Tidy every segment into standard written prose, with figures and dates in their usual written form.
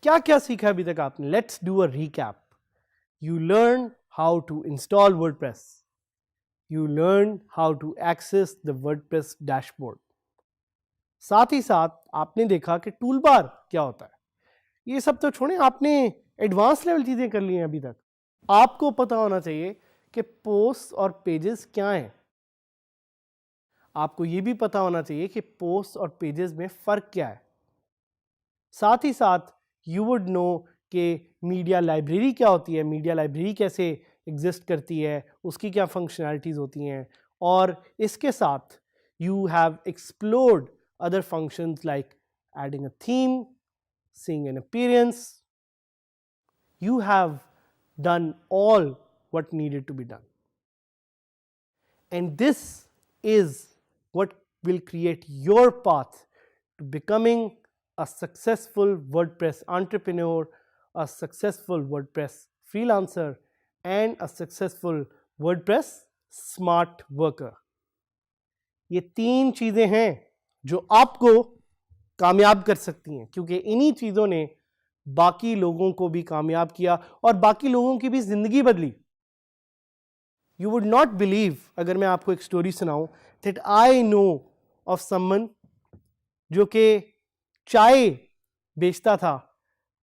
क्या क्या सीखा अभी तक आपने? Let's do a recap. You learned how to install WordPress. You learned how to access the WordPress dashboard. साथ ही साथ आपने देखा कि टूल बार क्या होता है. ये सब तो छोड़ें, आपने एडवांस लेवल चीज़ें कर ली हैं अभी तक. आपको पता होना चाहिए कि पोस्ट और पेजेस क्या हैं. आपको ये भी पता होना चाहिए कि पोस्ट और पेजेस में फ़र्क क्या है. साथ ही साथ यू वुड नो कि मीडिया लाइब्रेरी क्या होती है, मीडिया लाइब्रेरी कैसे एग्जिस्ट करती है, उसकी क्या फंक्शनैलिटीज़ होती हैं, और इसके साथ you have explored other functions like adding a theme, seeing an appearance. You have done all what needed to be done. And this is what will create your path to becoming a successful WordPress entrepreneur, a successful WordPress freelancer, and a successful WordPress smart worker. ये तीन चीज़ें हैं जो आपको कामयाब कर सकती हैं, क्योंकि इन्हीं चीज़ों ने बाकी लोगों को भी कामयाब किया और बाकी लोगों की भी ज़िंदगी बदली. यू वुड नॉट बिलीव, अगर मैं आपको एक स्टोरी सुनाऊं, that I know of someone जो कि चाय बेचता था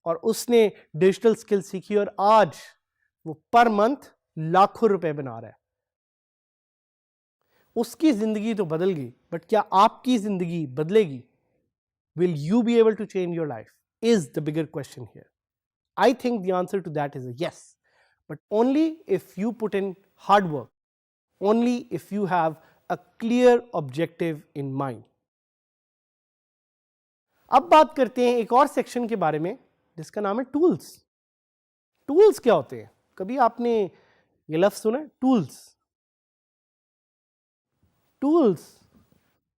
और उसने डिजिटल स्किल सीखी और आज वो पर मंथ लाखों रुपए बना रहा है. उसकी ज़िंदगी तो बदल गई, बट क्या आपकी ज़िंदगी बदलेगी? Will you be able to change your life? Is the bigger question here. I think the answer to that is a yes, but only if you put in hard work, only if you have a clear objective in mind. अब बात करते हैं एक और section के बारे में जिसका नाम है टूल्स. टूल्स क्या होते हैं? कभी आपने ये लफ्ज सुना है, tools? Tools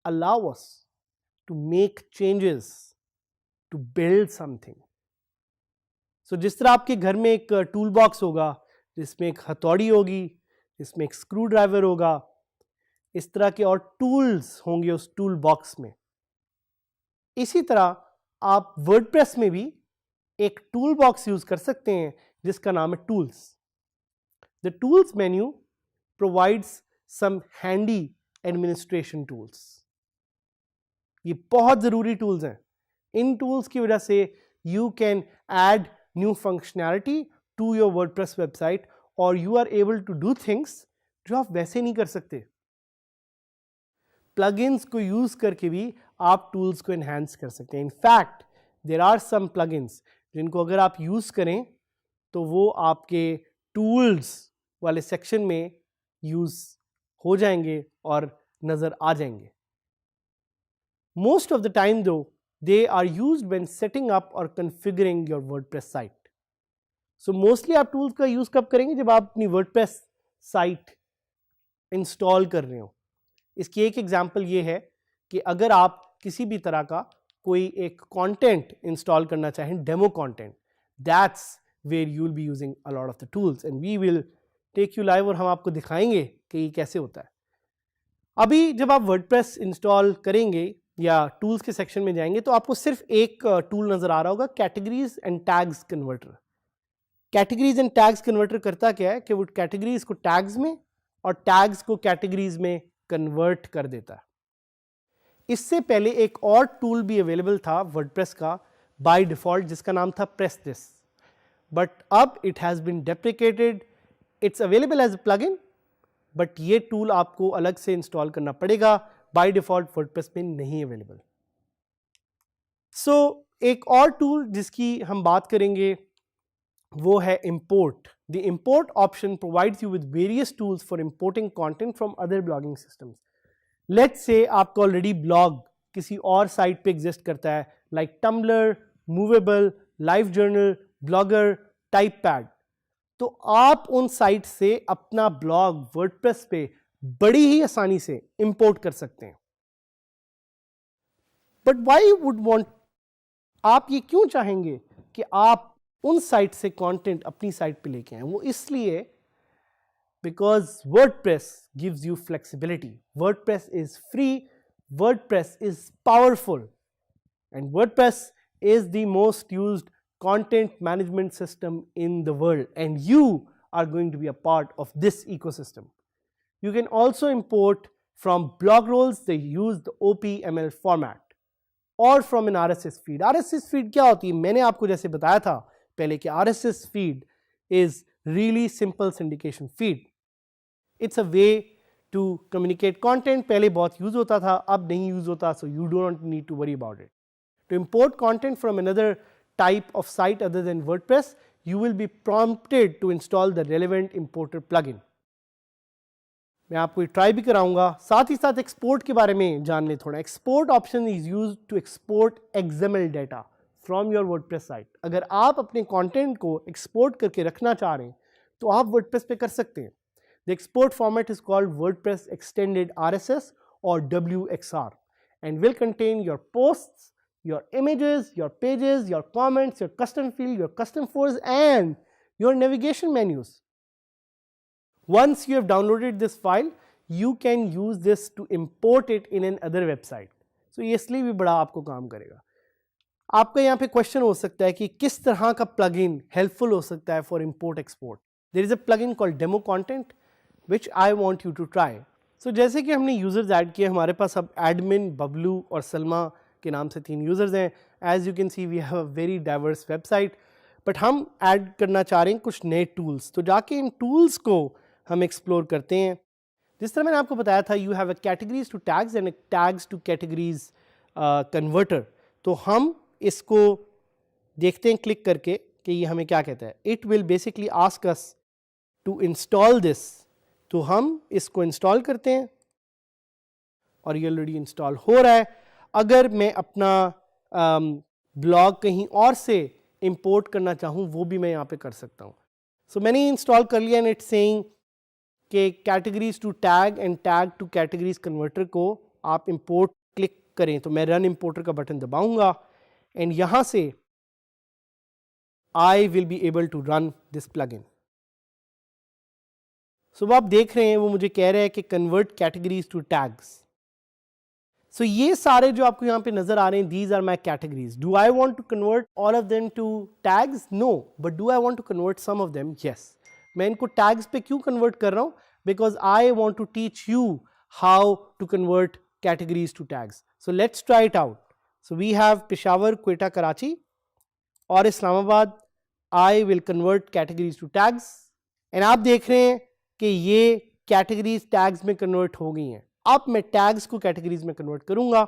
allow us to make changes, to build something. So जिस तरह आपके घर में एक टूल बॉक्स होगा जिसमें एक हथौड़ी होगी, जिसमें एक स्क्रू ड्राइवर होगा, इस तरह के और टूल्स होंगे उस टूल बॉक्स में. इसी तरह आप वर्डप्रेस में भी एक टूल बॉक्स यूज कर सकते हैं जिसका नाम है tools. The tools menu provides some handy administration tools. ये बहुत ज़रूरी टूल्स हैं. इन टूल्स की वजह से you can add new functionality to your WordPress website और you are able to do things जो आप वैसे नहीं कर सकते. प्लगइन्स को यूज करके भी आप टूल्स को एनहांस कर सकते हैं. In fact there are some plugins जिनको अगर आप यूज करें तो वो आपके टूल्स वाले सेक्शन में यूज हो जाएंगे और नजर आ जाएंगे. Most of the time though, they are used when setting up or configuring your WordPress site. So mostly आप tools का use कब करेंगे? जब आप अपनी WordPress site install कर रहे हो. इसकी एक एग्जाम्पल ये है कि अगर आप किसी भी तरह का कोई एक कंटेंट इंस्टॉल करना चाहें, demo content, that's where you will be using a lot of the tools and we will take you live और हम आपको दिखाएंगे कि ये कैसे होता है. अभी जब आप वर्डप्रेस इंस्टॉल करेंगे या टूल्स के सेक्शन में जाएंगे तो आपको सिर्फ एक टूल नजर आ रहा होगा, categories and tags converter. Categories and tags converter करता क्या है कि वो कैटेगरीज को टैग्स में और टैग्स को कैटेगरीज में कन्वर्ट कर देता है. इससे पहले एक और टूल भी अवेलेबल था वर्डप्रेस का बाय डिफॉल्ट जिसका नाम था प्रेस दिस, बट अब it has been deprecated. It's available as a plugin, but ये टूल आपको अलग से इंस्टॉल करना पड़ेगा, बाय डिफॉल्ट वर्डप्रेस में नहीं अवेलेबल. सो एक और टूल जिसकी हम बात करेंगे वो है import. The import option provides you with various tools for importing content from other blogging systems. Let's say आपका ऑलरेडी ब्लॉग किसी और साइट पे एग्जिस्ट करता है like Tumblr, Movable, LiveJournal, Blogger, TypePad. तो आप उन साइट से अपना ब्लॉग वर्डप्रेस पे बड़ी ही आसानी से इंपोर्ट कर सकते हैं। बट वाई वुड वांट, आप ये क्यों चाहेंगे कि आप उन साइट से कंटेंट अपनी साइट पे लेके आए? वो इसलिए because WordPress gives you flexibility. WordPress is free, WordPress is powerful, and WordPress is the most used content management system in the world, and you are going to be a part of this ecosystem. You can also import from blog rolls, they use the OPML format, or from an RSS feed. RSS feed क्या होती है? मैंने आपको जैसे बताया था पहले कि RSS feed is really simple syndication feed. It's a way to communicate content. पहले बहुत यूज होता था, अब नहीं यूज होता, so you do not need to worry about it. To import content from another type of site other than WordPress, you will be prompted to install the relevant importer plugin. मैं आपको ये try भी कराऊंगा, साथ ही साथ export के बारे में जान ले थोड़ा. Export option is used to export XML data from your WordPress site. अगर आप अपने कंटेंट को एक्सपोर्ट करके रखना चाह रहे हैं तो आप वर्डप्रेस पे कर सकते हैं. The export format is called WordPress Extended RSS or WXR and will contain your posts, your images, your pages, your comments, your custom field, your custom forms, and your navigation menus. Once you have downloaded this file, you can use this to import it in another website. So ये इसलिए भी बड़ा आपको काम करेगा. आपका यहाँ पे क्वेश्चन हो सकता है कि किस तरह का प्लगइन हेल्पफुल हो सकता है for import export. There is a plugin called demo content which I want you to try. So जैसे कि हमने यूजर्स ऐड किए, हमारे पास अब एडमिन, बबलू और सलमा के नाम से 3 यूजर्स हैं. As you can see we have a very diverse website. But हम ऐड करना चाह रहे हैं कुछ नए टूल्स, तो जाके इन टूल्स को हम एक्सप्लोर करते हैं. जिस तरह मैंने आपको बताया था, you have a categories to tags and tags to categories converter. तो हम इसको देखते हैं क्लिक करके कि ये हमें क्या कहता है. It will basically ask us to install this. तो हम इसको इंस्टॉल करते हैं और ये ऑलरेडी इंस्टॉल हो रहा है. अगर मैं अपना ब्लॉग कहीं और से इंपोर्ट करना चाहूँ वो भी मैं यहाँ पे कर सकता हूँ. सो मैंने इंस्टॉल कर लिया एंड इट्स सेइंग कि categories to tag and tag to categories converter को आप इंपोर्ट क्लिक करें. तो मैं रन इंपोर्टर का बटन दबाऊंगा एंड यहाँ से I will be able to run this plugin. So आप देख रहे हैं वो मुझे कह रहा है कि कन्वर्ट कैटेगरीज टू टैग्स. सो ये सारे जो आपको यहाँ पे नजर आ रहे हैं, these are my categories. Do I want to convert all of them to tags? No. But do I want to convert some of them? Yes. मैं इनको टैग्स पे क्यों कन्वर्ट कर रहा हूँ? Because I want to teach you how to convert categories to tags. So let's try it out. So we have Peshawar, Quetta, Karachi और Islamabad. I will convert categories to tags and आप देख रहे हैं कि ये कैटेगरीज टैग्स में कन्वर्ट हो गई हैं. अब मैं टैग्स को कैटेगरीज में कन्वर्ट करूंगा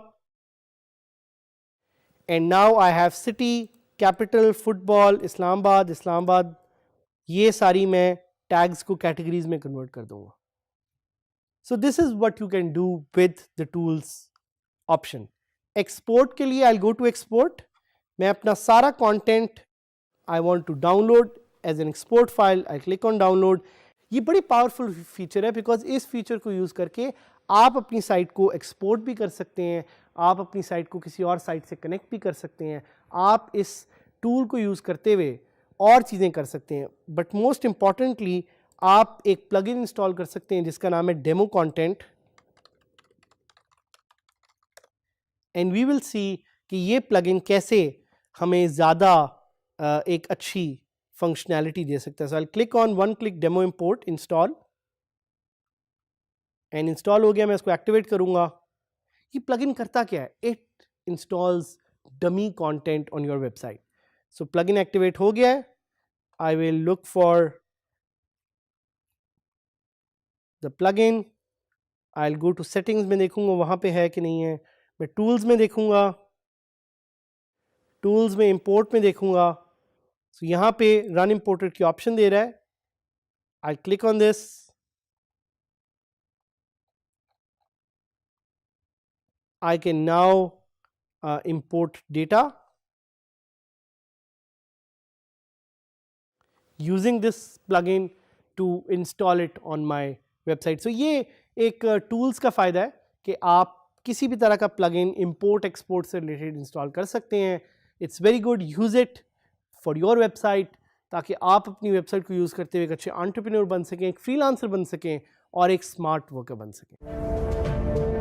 and now I have city, capital, football, Islamabad, Islamabad. ये सारी मैं टैग्स को कैटेगरीज में कन्वर्ट कर दूंगा. So this is what you can do with the tools option. Export के लिए आई गो टू एक्सपोर्ट. मैं अपना सारा content I want to download as an export file. I click on download. ये बड़ी पावरफुल फीचर है because इस feature को यूज़ करके आप अपनी साइट को एक्सपोर्ट भी कर सकते हैं, आप अपनी साइट को किसी और साइट से कनेक्ट भी कर सकते हैं, आप इस टूल को यूज़ करते हुए और चीज़ें कर सकते हैं. बट मोस्ट इंपॉर्टेंटली आप एक प्लगइन इंस्टॉल कर सकते हैं जिसका नाम है demo content and we will see कि ये प्लगइन कैसे हमें ज़्यादा एक अच्छी फंक्शनैलिटी दे सकता है. So I click on one click demo import, install and install हो गया. मैं इसको एक्टिवेट करूंगा. ये प्लगइन करता क्या है? It installs dummy content on your website. So plugin activate हो गया है. I will look for the plugin. I will go to settings में देखूंगा वहां पे है कि नहीं है. मैं टूल्स में देखूंगा, टूल्स में इंपोर्ट में देखूंगा. सो यहाँ पे रन इंपोर्टर की ऑप्शन दे रहा है. आई click on this. I can now import data using this plugin to install it on my website. So ये एक टूल्स का फ़ायदा है कि आप किसी भी तरह का प्लगइन इंपोर्ट एक्सपोर्ट से रिलेटेड इंस्टॉल कर सकते हैं. It's very good, use it for your website, ताकि आप अपनी वेबसाइट को यूज़ करते हुए एक अच्छे एंटरप्रेन्योर बन सकें, एक फ्रीलांसर बन सकें और एक स्मार्ट वर्कर बन सकें.